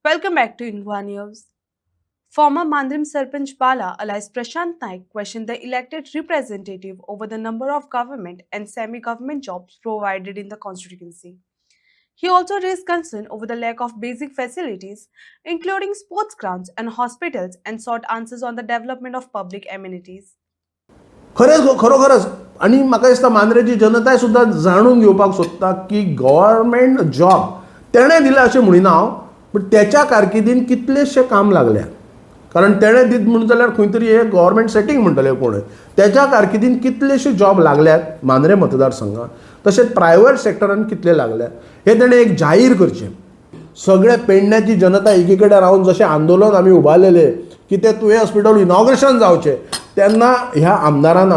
Welcome back to Ingwa News. Former Mandrim Sarpanch Bala alias Prashant Naik questioned the elected representative over the number of government and semi-government jobs provided in the constituency. He also raised concern over the lack of basic facilities, including sports grounds and hospitals, and sought answers on the development of public amenities. खरोखरच आणि म्हाका दिसता मांद्रेची जनताय सुद्दां जाणून घेवपाक सोदता की government job तेणें दिला अशें म्हणिना हांव, बट त्याच्या कारकिर्दीन कितलेशे काम लागल्या. कारण तेणें दीत म्हणून जाल्यार खंय तरी हे गव्हर्मेंट सेटींग म्हणटले कोण, त्याच्या कारकिर्दीन कितलेशे जॉब लागल्यात मांद्रे मतदारसंघात. तशेंच प्रायवेट सेक्टरान कितले लागल्यात हे तेणें एक जाहीर करचें. सगळे पेडण्याची जनता एकी कडेन रावन जशें आंदोलन आमी उबारलेले की ते तुवें हॉस्पिटल इनॉग्रेशन जावचें, तेन्ना ह्या आमदारान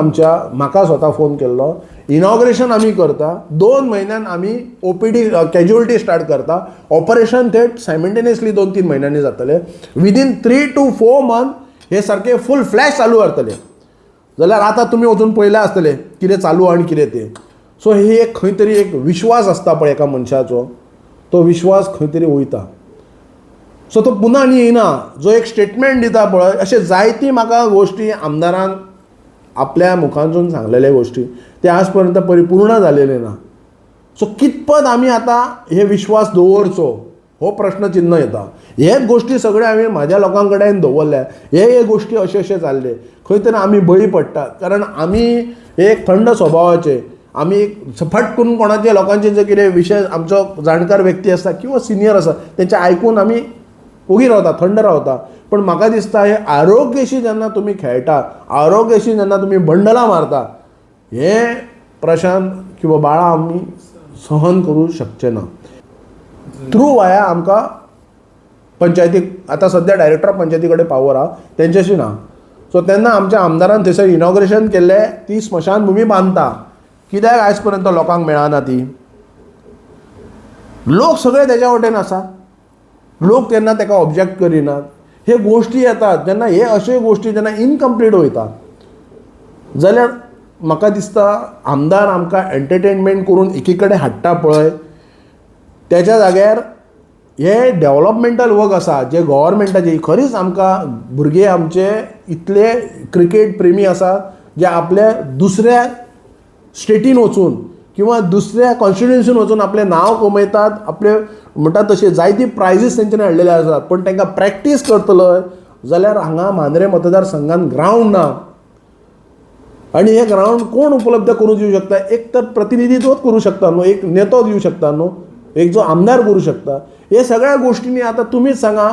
म्हाका स्वता फोन केल्लो. इनॉग्रेशन आमी करता, 2 म्हयन्यान आमी OPD कॅज्युअलिटी स्टार्ट करता, ऑपरेशन थेट सायमल्टेनियसली 2-3 म्हयन्यांनी जातले. विदीन 3 to 4 months हे सारके फूल फ्लॅश चालू जातले. जाल्यार आतां तुमी वचून पळयलें आसतलें कितें चालू आनी कितें तें. सो ही एक खंय तरी एक विश्वास आसता पळय एका मनशाचो, तो विश्वास खंय तरी वयता. सो तो पुन्हा आनी येयना. जो एक स्टेटमेंट दिता पळय, अशें जायती म्हाका गोश्टी आमदारान आपल्या मुखांतून सांगलेले गोश्टी ते आज पर्यंत परिपूर्ण जालेले ना. सो कितपत आमी आतां हे विश्वास दवरचो हो प्रश्न चिन्ह येता. हे गोश्टी सगळे हांवें म्हाज्या लोकां कडेन दवरल्या. हे गोश्टी अशे जाल्ले खंय तरी आमी बळी पडटात. कारण आमी एक थंड स्वभावाचे, आमी फट करून कोणाचे लोकांचे जे कितें विशय आमचो जाणकार व्यक्ती आसता किंवा सिनियर आसा तेंचे आयकून आमी ओगी रावता, थंड रावता. पण म्हाका दिसता हे आरोग्याशी जेन्ना तुमी खेळटा, आरोग्याशी जेन्ना तुमी बंडलां मारता, हे प्रशांत किंवा बाळा आमी सहन करूं शकचे ना. थ्रू वाया आमकां पंचायतीक आतां सद्या डायरेक्टर ऑफ पंचायती कडेन पावर आहा, तेंच्याशी ना. सो तेन्ना आमच्या आमदारान थंयसर इनॉग्रेशन केल्लें, ती स्मशानभुमी बांदता. कित्याक आयज पर्यंत लोकांक मेळना ती? लोक सगळे तेज्या वटेन आसा, लोक तेन्ना ताका ऑब्जेक्ट करिनात. हे गोश्टी येतात जेन्ना हे अशे गोश्टी जेन्ना इनकम्प्लीट वयता जाल्यार म्हाका दिसता आमदार आमकां एंटरटेनमेंट करून एकी कडेन हाडटा पळय, त्याच्या जाग्यार हे डेव्हलपमेंटल वर्क आसा जे गव्हर्मेंटाचे. खरीच आमकां भुरगे आमचे इतले क्रिकेट प्रेमी आसात जे आपल्या दुसऱ्या स्टेटीन वचून किंवा दुसऱ्या कॉन्स्टिट्युएन्सीन वचून आपलें नांव कमयतात, आपले म्हणटात तशे जायती प्रायजीस तेंच्यांनी हाडलेले आसात. पण तांकां प्रॅक्टीस करतलो जाल्यार हांगा मांद्रे मतदारसंघान ग्रावंड ना. आनी हे ग्रावंड कोण उपलब्ध करून दिवं शकता? एक तर प्रतिनिधित्वच करूं शकता न्हू, एक नेतो दिवं शकता न्हू, एक जो आमदार करूं शकता. हे सगळ्या गोश्टींनी आतां तुमीच सांगा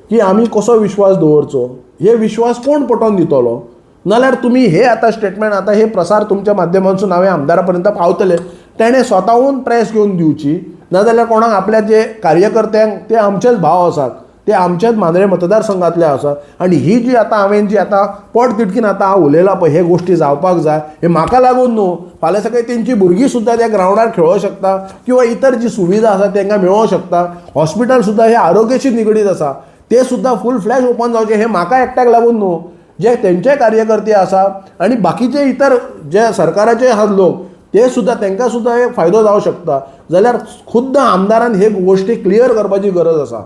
की आमी कसो विश्वास दवरचो. हे विश्वास कोण पटोवन दितलो? नाल्यार तुमी हे आतां स्टेटमेंट आतां हे प्रसार तुमच्या माध्यमांतसून हांवें आमदारा पर्यंत पावतले, तेणें स्वताहून प्रेस घेवन दिवची. नाजाल्यार कोणाक आपल्या जे कार्यकर्त्यांक ते आमचेच भाव आसात, ते आमचेच मांद्रे मतदारसंघातले आसात. आनी ही जी आतां हांवें जी आतां पोट तिडकीन आतां हांव उलयलां पळय, हे गोश्टी जावपाक जाय. हे म्हाका लागून न्हू, फाल्यां सकाळीं तेंची भुरगीं सुद्दां त्या ग्रावंडार खेळूंक शकता किंवा इतर जी सुविधा आसा तांकां मेळोवंक शकता. हॉस्पिटल सुद्दां हे आरोग्याशी निगडीत आसा, ते सुद्दां फूल फ्लॅश ओपन जावचे. हे म्हाका एकट्याक लागून न्हू, जे तेंचे कार्यकर्ते आसा आनी बाकीचे इतर जे सरकाराचे आसात लोक, ते सुद्दां तांकां सुद्दां एक फायदो जावंक शकता. जाल्यार खुद्द आमदारान हे गोश्टी क्लियर करपाची गरज आसा.